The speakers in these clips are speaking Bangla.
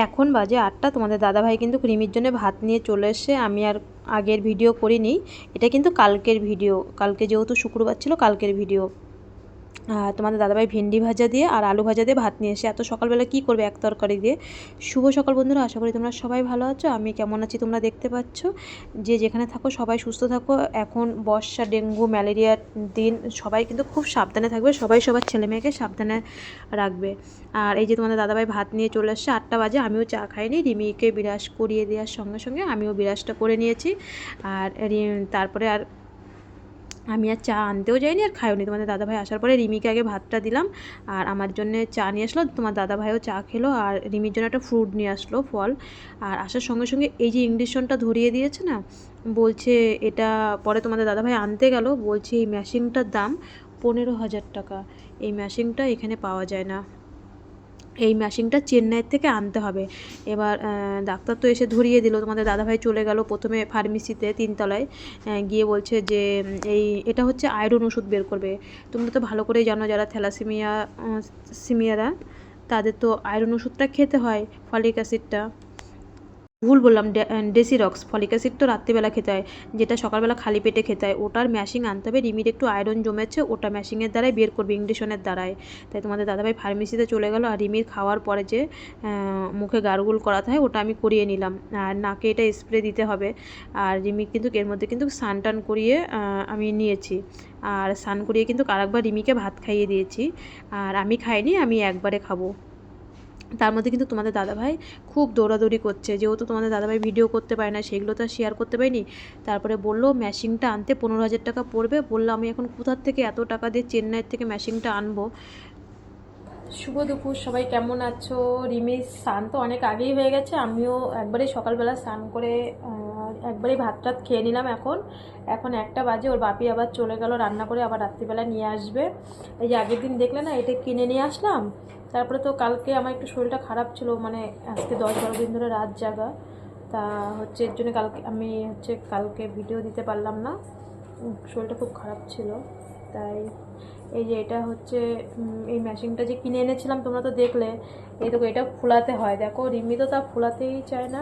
এখন বাজে 8টা। তোমাদের দাদাভাই কিন্তু রিমির জন্য ভাত নিয়ে চলে এসছে। আমি আর আগের ভিডিও করিনি, এটা কিন্তু কালকের ভিডিও। কালকে যেহেতু শুক্রবার ছিল, কালকের ভিডিও। তোমাদের দাদাভাই ভেন্ডি ভাজা দিয়ে আর আলু ভাজা দিয়ে ভাত নিয়ে এসে এত সকালবেলা কী করবে এক তরকারি দিয়ে। শুভ সকাল বন্ধুরা, আশা করি তোমরা সবাই ভালো আছো। আমি কেমন আছি তোমরা দেখতে পাচ্ছ। যে যেখানে থাকো সবাই সুস্থ থাকো। এখন বর্ষা, ডেঙ্গু, ম্যালেরিয়ার দিন, সবাই কিন্তু খুব সাবধানে থাকবে। সবাই সবার ছেলে মেয়েকে সাবধানে রাখবে। আর এই যে তোমাদের দাদাভাই ভাত নিয়ে চলে আসছে, 8টা বাজে। আমিও চা খাইনি, রিমিকে বিরাজ করিয়ে দেওয়ার সঙ্গে সঙ্গে আমিও বিরাজটা করে নিয়েছি। আর তারপরে আর আমি আর চা আনতেও যাইনি আর খাইও নি। তোমাদের দাদাভাই আসার পরে রিমিকে আগে ভাতটা দিলাম, আর আমার জন্য চা নিয়ে আসলো। তোমার দাদাভাইও চা খেলো, আর রিমির জন্য একটা ফ্রুট নিয়ে আসলো, ফল। আর আসার সঙ্গে সঙ্গে এই যে ইংলিশনটা ধরিয়ে দিয়েছে না, বলছে এটা পরে তোমাদের দাদাভাই আনতে গেল, বলছে এই মেশিনটার দাম 15,000 টাকা। এই মেশিনটা এখানে পাওয়া যায় না, এই মেশিনটা চেন্নাইয়ের থেকে আনতে হবে। এবার ডাক্তার তো এসে ধরিয়ে দিল। তোমাদের দাদাভাই চলে গেল প্রথমে ফার্মেসিতে 3তলায়, গিয়ে বলছে যে এটা হচ্ছে আয়রন ওষুধ বের করবে। তোমরা তো ভালো করেই জানো, যারা সিমিয়ারা তাদের তো আয়রন ওষুধটা খেতে হয়, ফলিক অ্যাসিডটা। ভুল বললাম, ডেসিরক্স। ফলিক অ্যাসিড তো রাত্রিবেলা খেতে হয়, যেটা সকালবেলা খালি পেটে খেতে হয়। ওটার ম্যাশিং আনতে হবে। রিমির একটু আয়রন জমেছে, ওটা ম্যাশিংয়ের দ্বারাই বের করবে, ইংলিশনের দ্বারাই। তাই তোমাদের দাদাভাই ফার্মেসিতে চলে গেল। আর রিমির খাওয়ার পরে যে মুখে গার্গল করাতে হয়, ওটা আমি করিয়ে নিলাম। আর নাকে এটা স্প্রে দিতে হবে। আর রিমির কিন্তু এর মধ্যে কিন্তু স্নান টান করিয়ে আমি নিয়েছি। আর স্নান করিয়ে কিন্তু আরেকবার রিমিকে ভাত খাইয়ে দিয়েছি। আর আমি খাইনি, আমি একবারে খাবো। তার মধ্যে কিন্তু তোমাদের দাদাভাই খুব দৌড়াদৌড়ি করছে, যেহেতু তোমাদের দাদাভাই ভিডিও করতে পারে না, সেগুলো তো আর শেয়ার করতে পারিনি। তারপরে বললো মেশিনটা আনতে 15,000 টাকা পড়বে। বললো আমি এখন কোথার থেকে এত টাকা দিয়ে চেন্নাইয়ের থেকে মেশিনটা আনবো। শুভ দুপুর, সবাই কেমন আছো? রিমির স্নান তো অনেক আগেই হয়ে গেছে। আমিও একবারেই সকালবেলা স্নান করে একবারেই ভাত টাত খেয়ে নিলাম। এখন 1টা বাজে। ওর বাপি আবার চলে গেল রান্না করে, আবার রাত্রিবেলা নিয়ে আসবে। এই যে আগের দিন দেখলে না, এটা কিনে নিয়ে আসলাম। তারপরে তো কালকে আমার একটু শরীরটা খারাপ ছিল, মানে আজকে 10-12 দিন ধরে রাত জাগা। তা হচ্ছে এর জন্য কালকে ভিডিও দিতে পারলাম না, শরীরটা খুব খারাপ ছিল। তাই এই যে এটা হচ্ছে এই মেশিনটা যে কিনে এনেছিলাম, তোমরা তো দেখলে। এই দেখো, এটা ফুলাতে হয়। দেখো রিমি তো তা ফুলাতেই চায় না।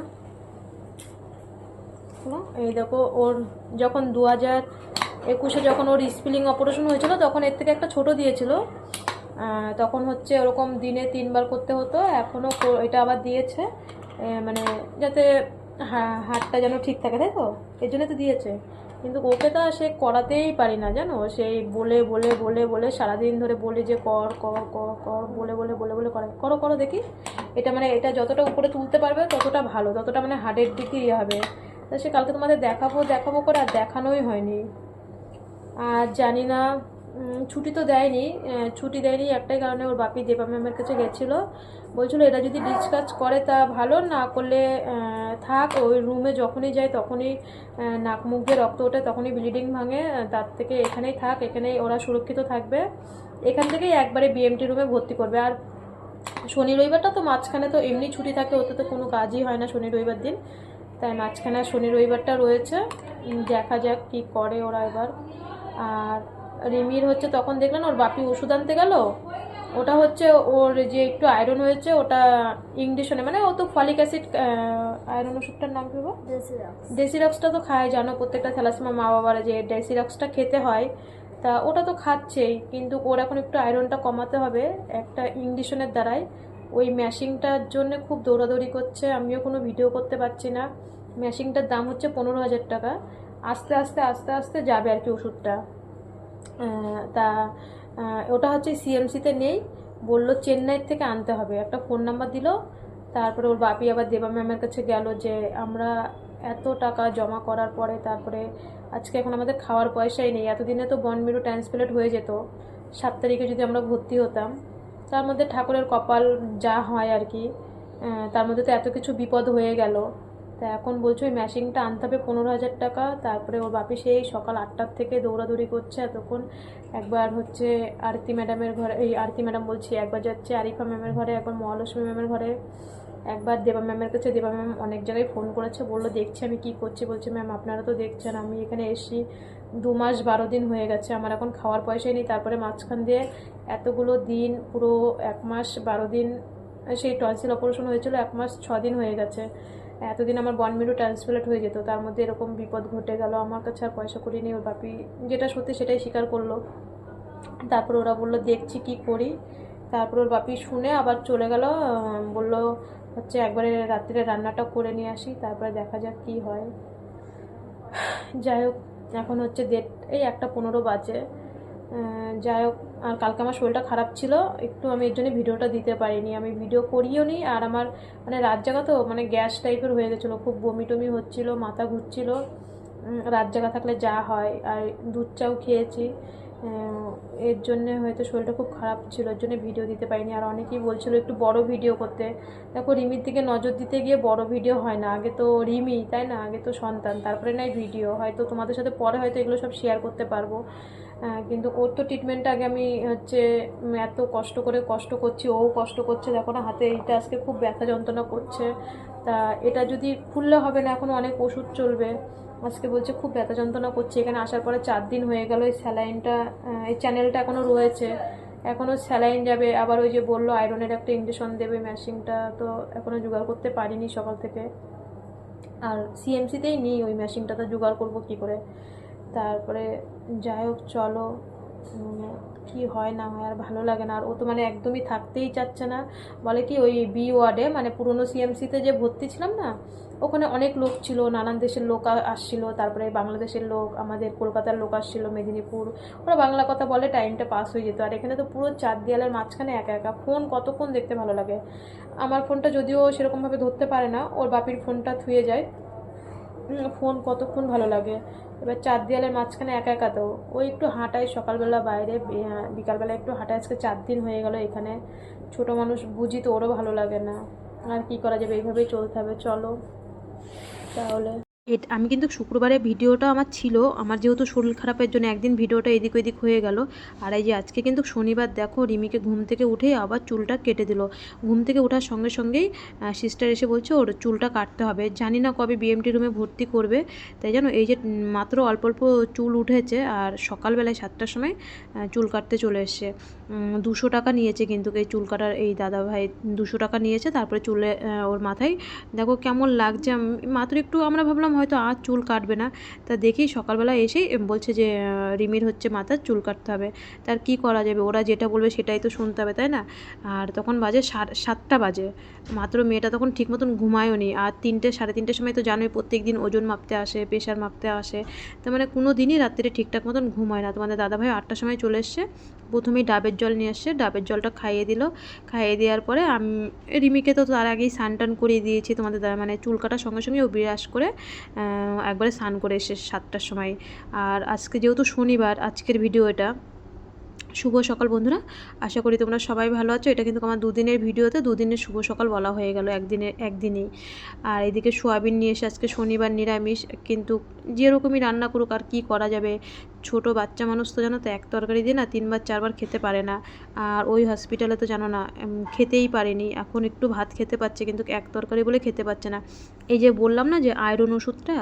এই দেখো, ওর যখন 2021-এ যখন ওর স্পিলিং অপারেশন হয়েছিল, তখন এর থেকে একটা ছোট দিয়েছিল। তখন হচ্ছে ওরকম দিনে 3বার করতে হতো। এখনও এটা আবার দিয়েছে, মানে যাতে হাতটা যেন ঠিক থাকে, তাই তো, এর জন্য তো দিয়েছে। কিন্তু ওকে তো সে করাতেই পারি না, জানো। সেই বলে বলে বলে বলে সারাদিন ধরে বলে যে কর কর কর কর, বলে বলে বলে বলে করে, করো করো দেখি। এটা মানে এটা যতটা উপরে তুলতে পারবে ততটা ভালো, ততটা মানে হার্টের দিকে ইয়ে হবে। তা সে কালকে তোমাদের দেখাবো দেখাবো করে আর দেখানোই হয়নি। আর জানি না, ছুটি তো দেয়নি। ছুটি দেয়নি একটাই কারণে, ওর বাপি দেবা ম্যামের কাছে গেছিলো। বলছিল এটা যদি ডিসকাস করে তা ভালো, না করলে থাক। ওই রুমে যখনই যায় তখনই নাক মুখ দিয়ে রক্ত ওঠে, তখনই ব্লিডিং ভাঙে। তার থেকে এখানেই থাক, এখানেই ওরা সুরক্ষিত থাকবে। এখান থেকেই একবারে বিএমটি রুমে ভর্তি করবে। আর শনি রবিবারটা তো মাঝখানে তো এমনি ছুটি থাকে, ওতে তো কোনো কাজই হয় না শনি রবিবার দিন। তাই মাঝখানে শনি রবিবারটা রয়েছে। দেখা যাক কী করে ওরা এবার। আর রিমির হচ্ছে তখন দেখলেন ওর বাপি ওষুধ আনতে গেল। ওটা হচ্ছে ওর যে একটু আয়রন হয়েছে, ওটা ইংলিশনে, মানে ও তো ফলিক অ্যাসিড, আয়রন ওষুধটার নাম কি? ডেসিরক্সটা তো খায়, জানো প্রত্যেকটা থ্যালাসেমিয়া মা বাবারা যে ডেসিরক্সটা খেতে হয়। তা ওটা তো খাচ্ছেই, কিন্তু ওর এখন একটু আয়রনটা কমাতে হবে একটা ইংলিশনের দ্বারাই। ওই ম্যাশিংটার জন্য খুব দৌড়াদৌড়ি করছে, আমিও কোনো ভিডিও করতে পারছি না। ম্যাশিংটার দাম হচ্ছে 15,000 টাকা। আস্তে আস্তে আস্তে আস্তে যাবে আর কি ওষুধটা। তা ওটা হচ্ছে সিএমসিতে নেই, বললো চেন্নাইয়ের থেকে আনতে হবে। একটা ফোন নাম্বার দিল। তারপরে ওর বাপি আবার দেবা ম্যামের কাছে গেল যে আমরা এত টাকা জমা করার পরে তারপরে আজকে এখন আমাদের খাওয়ার পয়সাই নেই। এতদিনে তো বনমিরু ট্রান্সপ্লেট হয়ে যেত, 7 তারিখে যদি আমরা ভর্তি হতাম। তার মধ্যে ঠাকুরের কপাল যা হয় আর কি, তার মধ্যে তো এত কিছু বিপদ হয়ে গেল। তা এখন বলছো ওই ম্যাশিংটা আনতে হবে 15,000 টাকা। তারপরে ওর বাপি সেই সকাল 8টার থেকে দৌড়াদৌড়ি করছে এতক্ষণ। একবার হচ্ছে আরতি ম্যাডামের ঘরে, এই আরতি ম্যাডাম বলছি, একবার যাচ্ছে আরিফা ম্যামের ঘরে, একবার মহালক্ষ্মী ম্যামের ঘরে, একবার দেবা ম্যামের কাছে। দেবা ম্যাম অনেক জায়গায় ফোন করেছে, বললো দেখছি আমি কী করছি। বলছে ম্যাম আপনারা তো দেখছেন, আমি এখানে এসেছি 2 মাস 12 দিন হয়ে গেছে, আমার এখন খাওয়ার পয়সাই নেই। তারপরে মাঝখান দিয়ে এতগুলো দিন, পুরো 1 মাস 12 দিন সেই টনসিল অপারেশন হয়েছিল 1 মাস 6 দিন হয়ে গেছে। এতদিন আমার বনমেরু ট্রান্সপ্লান্ট হয়ে যেত, তার মধ্যে এরকম বিপদ ঘটে গেল। আমার কাছে আর পয়সা করি নেই। ওর বাপি যেটা সত্যি সেটাই স্বীকার করলো। তারপর ওরা বললো দেখছি কি করি। তারপর ওর বাপি শুনে আবার চলে গেল, বললো হচ্ছে একবারে রাত্রে রান্নাটা করে নিয়ে আসি, তারপরে দেখা যাক কি হয়। যাই হোক, এখন হচ্ছে এই 1:15 বাজে। যাই হোক, আর কালকে আমার শরীরটা খারাপ ছিল একটু, আমি এর জন্য ভিডিওটা দিতে পারিনি। আমি ভিডিও করিও নি। আর আমার মানে রাত জাগা তো মানে গ্যাস টাইপের হয়ে গেছিলো, খুব বমি টমি হচ্ছিলো, মাথা ঘুরছিল, রাত জাগা থাকলে যা হয়। আর দুধ চাও খেয়েছি, এর জন্যে হয়তো শরীরটা খুব খারাপ ছিল, এর জন্য ভিডিও দিতে পারিনি। আর অনেকেই বলছিল একটু বড় ভিডিও করতে। দেখো, রিমির দিকে নজর দিতে গিয়ে বড় ভিডিও হয় না, আগে তো রিমি, তাই না? আগে তো সন্তান, তারপরে নাই ভিডিও। হয়তো তোমাদের সাথে পরে হয়তো এগুলো সব শেয়ার করতে পারবো, কিন্তু ওর তো ট্রিটমেন্টটা আগে আমি হচ্ছে এত কষ্ট করছি, ও কষ্ট করছে। দেখো না, হাতে এইটা আজকে খুব ব্যথা যন্ত্রণা করছে। তা এটা যদি খুললে হবে না, এখনও অনেক ওষুধ চলবে। আজকে বলছে খুব ব্যথা যন্ত্রণা করছে। এখানে আসার পরে 4 দিন হয়ে গেল। এই স্যালাইনটা, এই চ্যানেলটা এখনও রয়েছে, এখনও স্যালাইন যাবে। আবার ওই যে বললো আয়রনের একটা ইঞ্জেকশন দেবে, মেশিনটা তো এখনও জোগাড় করতে পারিনি সকাল থেকে। আর সিএমসিতেই নেই ওই মেশিনটা, তো জোগাড় করবো কী করে। তারপরে যাই হোক, চলো কি হয় না হয়। আর ভালো লাগে না। আর ও তো মানে একদমই থাকতেই চাচ্ছে না। বলে কি, ওই বি ওয়ার্ডে মানে পুরনো সিএমসিতে যে ভর্তি ছিলাম না, ওখানে অনেক লোক ছিল, নানান দেশের লোক আসছিল। তারপরে বাংলাদেশের লোক, আমাদের কলকাতার লোক আসছিল, মেদিনীপুর। ওরা বাংলা কথা বলে, টাইমটা পাস হয়ে যেত। আর এখানে তো পুরো 4 দেয়ালের মাঝখানে একা একা। ফোন কতক্ষণ দেখতে ভালো লাগে। আমার ফোনটা যদিও সেরকমভাবে ধরতে পারে না, ওর বাপির ফোনটা থুয়ে যায়। ফোন কতক্ষণ ভালো লাগে। এবার 4 দেয়ালের মাঝখানে একা একা। তো ওই একটু হাঁটায় সকালবেলা বাইরে, বিকালবেলা একটু হাঁটায়। আজকে 4 দিন হয়ে গেল এখানে। ছোট মানুষ বুঝি তো, ওরও ভালো লাগে না। আর কি করা যাবে, এইভাবেই চলতে হবে। চলো তাহলে। আমি কিন্তু শুক্রবারে ভিডিওটা আমার ছিল, আমার যেহেতু শরীর খারাপের জন্য একদিন ভিডিওটা এদিক ওদিক হয়ে গেল। আর এই যে আজকে কিন্তু শনিবার, দেখো রিমিকে ঘুম থেকে উঠেই আবার চুলটা কেটে দিল। ঘুম থেকে ওঠার সঙ্গে সঙ্গেই সিস্টার এসে বলছে ওর চুলটা কাটতে হবে। জানি না কবে বিএমটি রুমে ভর্তি করবে। তাই জানো, এই যে মাত্র অল্প অল্প চুল উঠেছে, আর সকালবেলায় 7টার সময় চুল কাটতে চলে এসছে। 200 টাকা নিয়েছে কিন্তু এই চুল কাটার, এই দাদাভাই 200 টাকা নিয়েছে। তারপরে চুলে ওর মাথায় দেখো কেমন লাগছে। মাত্র একটু আমরা ভাবলাম হয়তো আর চুল কাটবে না, তা দেখি সকালবেলা এসেই বলছে যে রিমির হচ্ছে মাথার চুল কাটতে হবে। তার কি করা যাবে, ওরা যেটা বলবে সেটাই তো শুনতে হবে, তাই না? আর তখন বাজে 7টা বাজে মাত্র। মেয়েটা তখন ঠিক মতন ঘুমায়ও নি। আর 3-3:30 সময় তো জানোই প্রত্যেক দিন ওজন মাপতে আসে, প্রেশার মাপতে আসে। তার মানে কোনো দিনই রাত্রে ঠিকঠাক মতন ঘুম হয় না। তোমাদের দাদাভাই 8টার সময় চলে এসছে। প্রথমেই ডাবের জল নিয়ে এসছে, ডাবের জলটা খাইয়ে দিল। খাইয়ে দেওয়ার পরে আমি রিমিকে তো তার আগেই স্নান টান করিয়ে দিয়েছি। তোমাদের দাদা মানে চুল কাটার সঙ্গে সঙ্গে ও বিরাস করে একবারে স্নান করে এসে 7টার সময়। আর আজকে যেহেতু শনিবার, আজকের ভিডিও এটা। শুভ সকাল বন্ধুরা, আশা করি তোমরা সবাই ভালো আছো। এটা কিন্তু আমার 2 দিনের ভিডিওতে 2 দিনের শুভ সকাল বলা হয়ে গেল একদিনেই। আর এদিকে সোয়াবিন নিয়ে এসে, আজকে শনিবার নিরামিষ, কিন্তু যেরকমই রান্না করুক আর কি করা যাবে। ছোট বাচ্চা মানুষ তো জানো তো, এক তরকারি দিয়ে না 3বার 4বার খেতে পারে না। আর ওই হসপিটালে তো জানো না, খেতেই পারেনি। এখন একটু ভাত খেতে পাচ্ছে, কিন্তু এক তরকারি বলে খেতে পাচ্ছে না। এই যে বললাম না যে আয়রন ওষুধটা,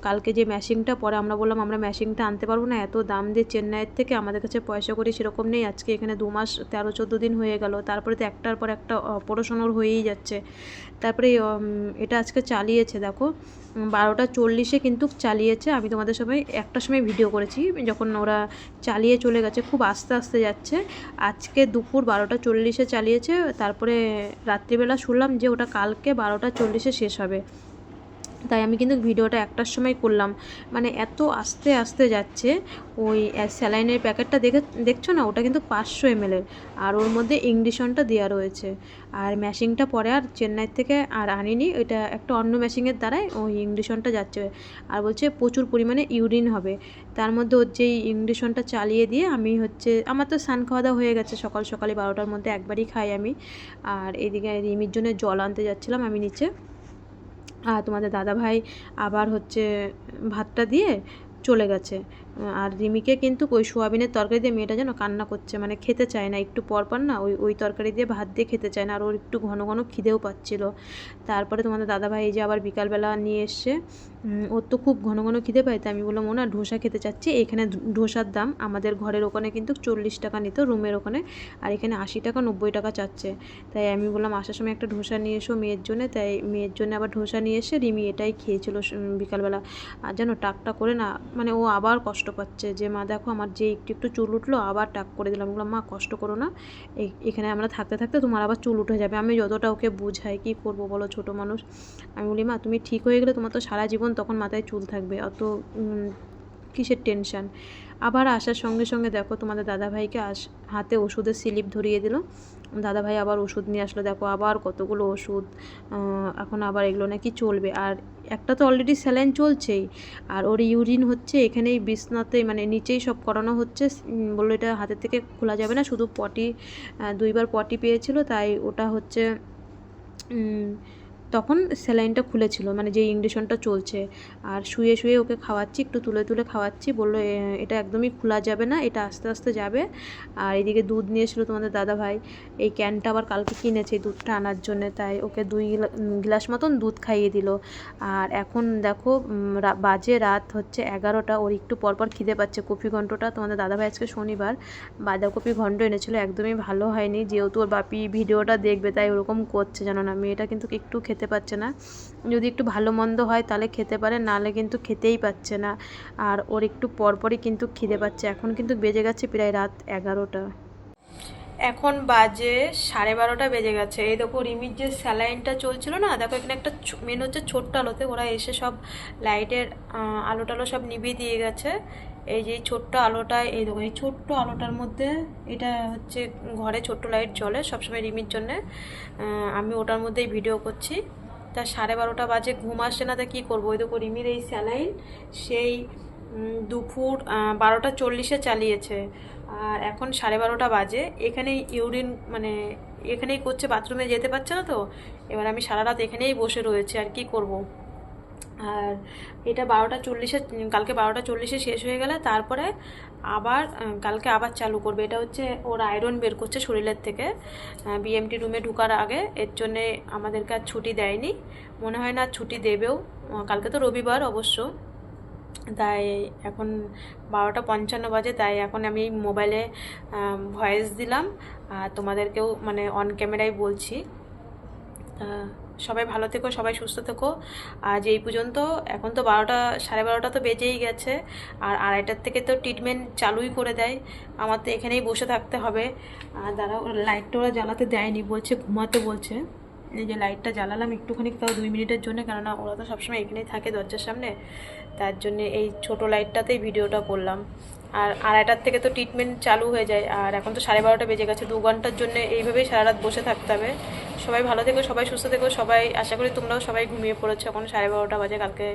কালকে যে ম্যাশিংটা, পরে আমরা বললাম আমরা ম্যাশিংটা আনতে পারবো না, এত দাম দিয়ে চেন্নাইয়ের থেকে, আমাদের কাছে পয়সা করে সেরকম নেই। আজকে এখানে 2 মাস 13-14 দিন হয়ে গেল। তারপরে তো একটার পর একটা অপারেশন ওর হয়েই যাচ্ছে। তারপরে এটা আজকে চালিয়েছে, দেখো 12টা 40-এ কিন্তু চালিয়েছে। আমি তোমাদের সবাই 1টার সময় ভিডিও করেছি, যখন ওরা চালিয়ে চলে গেছে। খুব আস্তে আস্তে যাচ্ছে। আজকে দুপুর 12টা 40-এ চালিয়েছে। তারপরে রাত্রিবেলা শুনলাম যে ওটা কালকে 12টা 40-এ শেষ হবে। তাই আমি কিন্তু ভিডিওটা 1টার সময় করলাম। মানে এত আস্তে আস্তে যাচ্ছে। ওই স্যালাইনের প্যাকেটটা দেখছো না, ওটা কিন্তু 500 ml আর ওর মধ্যে ইংলিশনটা দেওয়া রয়েছে। আর ম্যাশিংটা পরে আর চেন্নাই থেকে আর আনিনি, ওইটা একটা অন্য ম্যাশিংয়ের দ্বারাই ওই ইংলিশনটা যাচ্ছে। আর বলছে প্রচুর পরিমাণে ইউরিন হবে। তার মধ্যে ওর যেই ইংলিশনটা চালিয়ে দিয়ে আমি হচ্ছে, আমার তো স্নান খাওয়া দাওয়া হয়ে গেছে সকাল সকালে, 12টার মধ্যে একবারই খাই আমি। আর এদিকে রিমির জন্য জল আনতে যাচ্ছিলাম আমি নিচে। আর তোমাদের দাদাভাই আবার হচ্ছে ভাতটা দিয়ে চলে গেছে। আর রিমিকে কিন্তু ওই সোয়াবিনের তরকারি দিয়ে মেয়েটা যেন কান্না করছে, মানে খেতে চায় না, একটু পর না ওই তরকারি দিয়ে ভাত দিয়ে খেতে চায় না, আর ওর একটু ঘন ঘন খিদেও পাচ্ছিল। তারপরে তোমাদের দাদাভাই এই যে আবার বিকালবেলা নিয়ে এসছে, ওর তো খুব ঘন ঘন খিদে পায়, তাই আমি বললাম ও না ধোসা খেতে চাচ্ছি। এখানে ধোসার দাম আমাদের ঘরের ওখানে কিন্তু 40 টাকা নিত রুমের ওখানে, আর এখানে 80 টাকা 90 টাকা চাচ্ছে। তাই আমি বললাম আসার সময় একটা ধোসা নিয়ে এসো মেয়ের জন্য, তাই মেয়ের জন্য আবার ধোসা নিয়ে এসে রিমি এটাই খেয়েছিল বিকালবেলা। আর যেন টাকটা করে না, মানে ও আবার কষ্ট পাচ্ছে যে মা দেখো আমার যে একটু একটু চুল উঠলো আবার টাক করে দিলাম। বললাম মা কষ্ট করো না, এখানে আমরা থাকতে থাকতে তোমার আবার চুল উঠে যাবে। আমি যতটা ওকে বুঝাই, কী করবো বলো, ছোটো মানুষ। আমি বলি মা তুমি ঠিক হয়ে গেলে তোমার তো সারা জীবন তখন মাথায় চুল থাকবে, অত কিসের টেনশান। আবার আসার সঙ্গে সঙ্গে দেখো তোমাদের দাদাভাইকে হাতে ওষুধের স্লিপ ধরিয়ে দিল। দাদাভাই আবার ওষুধ নিয়ে আসলো, দেখো আবার কতগুলো ওষুধ, এখন আবার এগুলো নাকি চলবে। আর একটা তো অলরেডি স্যালাইন চলছেই, আর ওর ইউরিন হচ্ছে এখানেই বিছনাতে, মানে নিচেই সব করানো হচ্ছে। বললো এটা হাতের থেকে খোলা যাবে না, শুধু পটি 2বার পটি পেয়েছিল, তাই ওটা হচ্ছে তখন স্যালাইনটা খুলেছিল, মানে যে ইঞ্জেকশনটা চলছে। আর শুয়ে শুয়ে ওকে খাওয়াচ্ছি, একটু তুলে তুলে খাওয়াচ্ছি। বললো এটা একদমই খোলা যাবে না, এটা আস্তে আস্তে যাবে। আর এদিকে দুধ নিয়ে এসেছিলো তোমাদের দাদাভাই, এই ক্যানটা আবার কালকে কিনেছে দুধটা আনার জন্য, তাই ওকে 2 গ্লাস মতন দুধ খাইয়ে দিল। আর এখন দেখো বাজে রাত হচ্ছে 11টা, ওর একটু পরপর খিদে পাচ্ছে। কপি ঘন্টটা তোমাদের দাদাভাই আজকে শনিবার বাঁধাকপি ঘন্ট এনেছিল, একদমই ভালো হয়নি, যেহেতু ওর বাপি ভিডিওটা দেখবে তাই ওরকম করছে, জানো না। মেয়েটা কিন্তু একটু খেতে পাচ্ছে না, যদি একটু ভালো মন্দ হয় তাহলে খেতে পারে, নাহলে কিন্তু খেতেই পাচ্ছে না। আর ওর একটু পরপরই কিন্তু খিদে পাচ্ছে। এখন কিন্তু বেজে গেছে প্রায় রাত 11টা, এখন বাজে 12:30 বেজে গেছে। এই দেখো রিমির যে স্যালাইনটা চলছিল না, দেখো এখানে একটা মেন হচ্ছে ছোট্ট আলোতে ওরা এসে সব লাইটের আলো টালো সব নিভিয়ে দিয়ে গেছে। এই যে ছোট্ট আলোটা, এই দেখো এই ছোট্ট আলোটার মধ্যে এটা হচ্ছে ঘরে ছোট্ট লাইট জ্বলে সবসময় রিমির জন্যে। আমি ওটার মধ্যেই ভিডিও করছি। তা 12:30 বাজে, ঘুম আসছে না, তা কী করবো। ওই দেখো রিমির এই স্যালাইন সেই দুপুর 12:40 চালিয়েছে, আর এখন 12:30 বাজে। এখানেই ইউরিন, মানে এখানেই করছে, বাথরুমে যেতে পারছে না তো। এবার আমি সারা রাত এখানেই বসে রয়েছে, আর কি করব। আর এটা 12:40, কালকে 12:40 শেষ হয়ে গেলে তারপরে আবার কালকে আবার চালু করবে। এটা হচ্ছে ওর আয়রন বের করছে শরীরের থেকে বিএমটি রুমে ঢোকার আগে, এর জন্যে আমাদেরকে আর ছুটি দেয়নি, মনে হয় না ছুটি দেবেও। কালকে তো রবিবার অবশ্য, তাই এখন 12:55 বাজে। তাই এখন আমি মোবাইলে ভয়েস দিলাম, আর তোমাদেরকেও মানে অন ক্যামেরায় বলছি। সবাই ভালো থেকো, সবাই সুস্থ থেকো। আজ এই পর্যন্ত। এখন তো 12:30 তো বেজেই গেছে, আর 2:30 থেকে তো ট্রিটমেন্ট চালুই করে দেয়। আমার তো এখানেই বসে থাকতে হবে। আর দাঁড়াও, লাইটটা ওরা জ্বালাতে দেয়নি, বলছে ঘুমাতে বলছে। এই যে লাইটটা জ্বালালাম একটুখানি, তাও 2 মিনিটের জন্য, কেননা ওরা তো সবসময় এখানেই থাকে দরজার সামনে, তার জন্যে এই ছোটো লাইটটাতেই ভিডিওটা করলাম। আর 2:30 থেকে তো ট্রিটমেন্ট চালু হয়ে যায়, আর এখন তো 12:30 বেজে গেছে। 2 ঘন্টার জন্য এইভাবেই সারা রাত বসে থাকতে হবে। সবাই ভালো থেকো, সবাই সুস্থ থেকো, সবাই আশা করি তোমরাও সবাই ঘুমিয়ে পড়েছো। এখন 12:30 বাজে। কালকে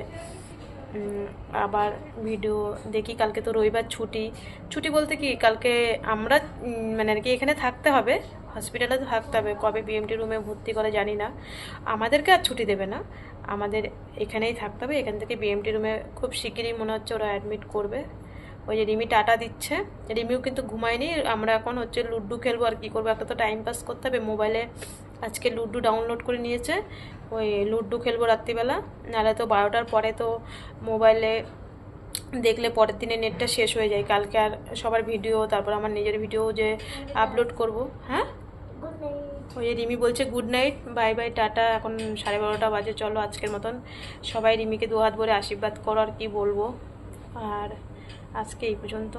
আবার ভিডিও দেখি। কালকে তো রবিবার ছুটি বলতে কি, কালকে আমরা মানে আর কি এখানে থাকতে হবে, হসপিটালে তো থাকতে হবে। কবে বিএমটি রুমে ভর্তি করে জানি না, আমাদেরকে আর ছুটি দেবে না, আমাদের এখানেই থাকতে হবে। এখান থেকে বিএমটি রুমে খুব শিগগিরই মনে হচ্ছে ওরা অ্যাডমিট করবে। ওই যে রিমি টাটা দিচ্ছে, রিমিও কিন্তু ঘুমায়নি। আমরা এখন হচ্ছে লুডো খেলবো, আর কি করবো, একটা তো টাইম পাস করতে হবে। মোবাইলে আজকে লুডো ডাউনলোড করে নিয়েছে, ওই লুডো খেলবো রাত্রিবেলা। নাহলে তো 12টার পরে তো মোবাইলে দেখলে পরের দিনে নেটটা শেষ হয়ে যায়। কালকে আর সবার ভিডিও, তারপর আমার নিজের ভিডিও যে আপলোড করব। হ্যাঁ, ওই রিমি বলছে good night, bye bye, tata. এখন 12:30 বাজে। চলো আজকের মতন সবাই রিমিকে 2 হাত ভরে আশীর্বাদ করো, আর কি বলবো। আর আজকে এই পর্যন্ত।